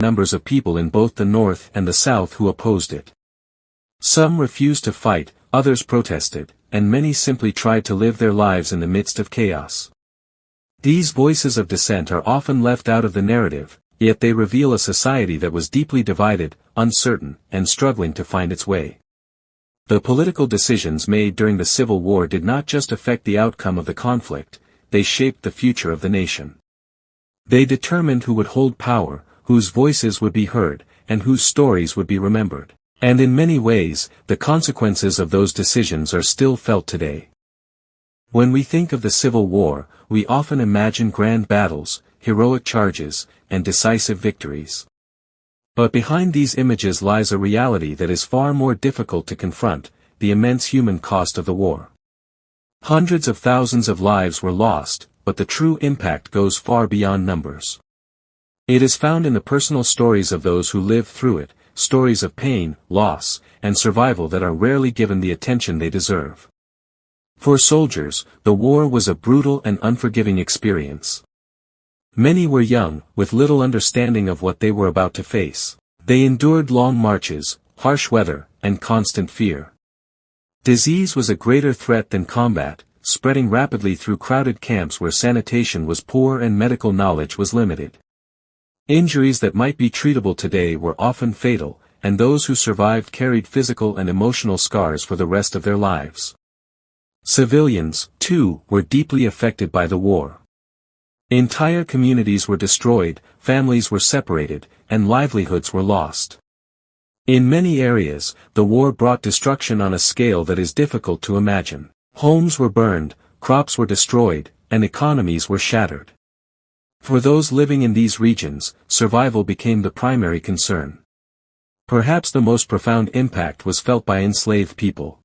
numbers of people in both the North and the South who opposed it. Some refused to fight, others protested, and many simply tried to live their lives in the midst of chaos. These voices of dissent are often left out of the narrative, yet they reveal a society that was deeply divided, uncertain, and struggling to find its way. The political decisions made during the Civil War did not just affect the outcome of the conflict, they shaped the future of the nation. They determined who would hold power, whose voices would be heard, and whose stories would be remembered. And in many ways, the consequences of those decisions are still felt today. When we think of the Civil War, we often imagine grand battles, heroic charges, and decisive victories. But behind these images lies a reality that is far more difficult to confront, the immense human cost of the war. Hundreds of thousands of lives were lost, but the true impact goes far beyond numbers. It is found in the personal stories of those who lived through it, stories of pain, loss, and survival that are rarely given the attention they deserve. For soldiers, the war was a brutal and unforgiving experience. Many were young, with little understanding of what they were about to face. They endured long marches, harsh weather, and constant fear. Disease was a greater threat than combat, spreading rapidly through crowded camps where sanitation was poor and medical knowledge was limited. Injuries that might be treatable today were often fatal, and those who survived carried physical and emotional scars for the rest of their lives. Civilians, too, were deeply affected by the war. Entire communities were destroyed, families were separated, and livelihoods were lost. In many areas, the war brought destruction on a scale that is difficult to imagine. Homes were burned, crops were destroyed, and economies were shattered. For those living in these regions, survival became the primary concern. Perhaps the most profound impact was felt by enslaved people.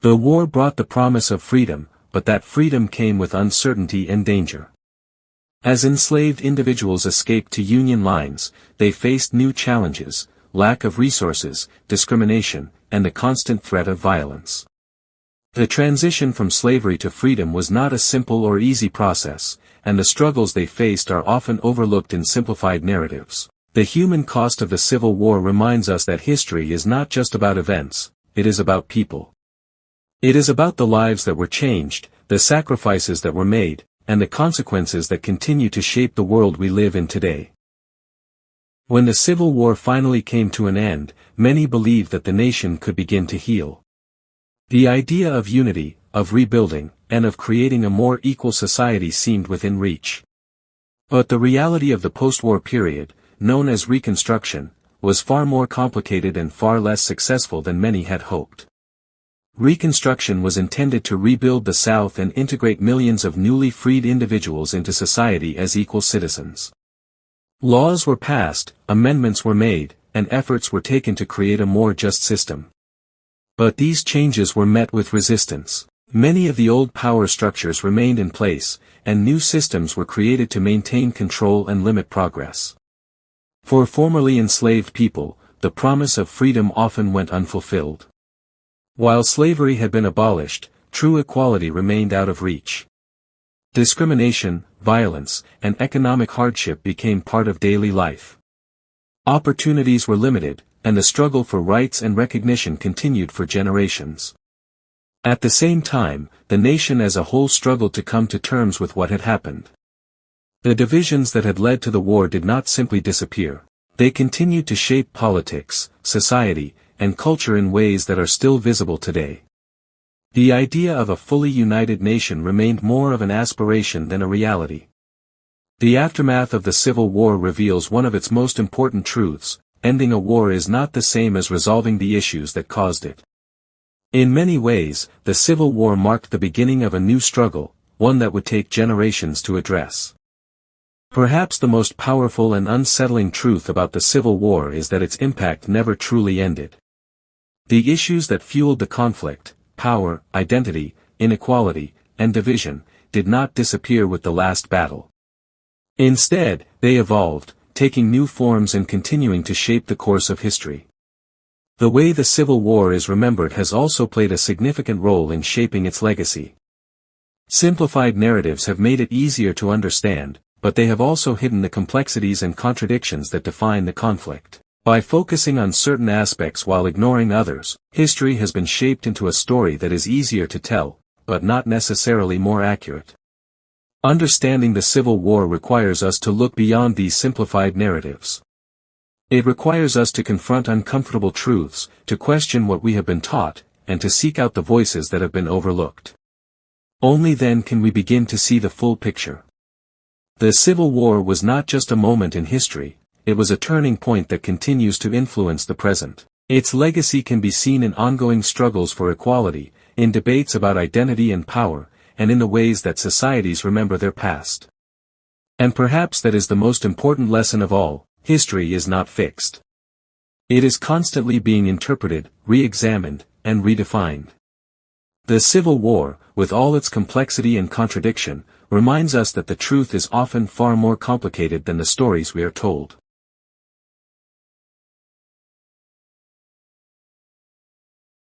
The war brought the promise of freedom, but that freedom came with uncertainty and danger. As enslaved individuals escaped to Union lines, they faced new challenges: lack of resources, discrimination, and the constant threat of violence. The transition from slavery to freedom was not a simple or easy process, and the struggles they faced are often overlooked in simplified narratives. The human cost of the Civil War reminds us that history is not just about events, it is about people. It is about the lives that were changed, the sacrifices that were made, and the consequences that continue to shape the world we live in today. When the Civil War finally came to an end, many believed that the nation could begin to heal. The idea of unity, of rebuilding, and of creating a more equal society seemed within reach. But the reality of the post-war period, known as Reconstruction, was far more complicated and far less successful than many had hoped. Reconstruction was intended to rebuild the South and integrate millions of newly freed individuals into society as equal citizens. Laws were passed, amendments were made, and efforts were taken to create a more just system. But these changes were met with resistance. Many of the old power structures remained in place, and new systems were created to maintain control and limit progress. For formerly enslaved people, the promise of freedom often went unfulfilled. While slavery had been abolished, true equality remained out of reach. Discrimination, violence, and economic hardship became part of daily life. Opportunities were limited, and the struggle for rights and recognition continued for generations. At the same time, the nation as a whole struggled to come to terms with what had happened. The divisions that had led to the war did not simply disappear. They continued to shape politics, society, and culture in ways that are still visible today. The idea of a fully united nation remained more of an aspiration than a reality. The aftermath of the Civil War reveals one of its most important truths: ending a war is not the same as resolving the issues that caused it. In many ways, the Civil War marked the beginning of a new struggle, one that would take generations to address. Perhaps the most powerful and unsettling truth about the Civil War is that its impact never truly ended. The issues that fueled the conflict, power, identity, inequality, and division, did not disappear with the last battle. Instead, they evolved, taking new forms and continuing to shape the course of history. The way the Civil War is remembered has also played a significant role in shaping its legacy. Simplified narratives have made it easier to understand, but they have also hidden the complexities and contradictions that define the conflict. By focusing on certain aspects while ignoring others, history has been shaped into a story that is easier to tell, but not necessarily more accurate. Understanding the Civil War requires us to look beyond these simplified narratives. It requires us to confront uncomfortable truths, to question what we have been taught, and to seek out the voices that have been overlooked. Only then can we begin to see the full picture. The Civil War was not just a moment in history, it was a turning point that continues to influence the present. Its legacy can be seen in ongoing struggles for equality, in debates about identity and power, and in the ways that societies remember their past. And perhaps that is the most important lesson of all: history is not fixed. It is constantly being interpreted, re-examined, and redefined. The Civil War, with all its complexity and contradiction, reminds us that the truth is often far more complicated than the stories we are told.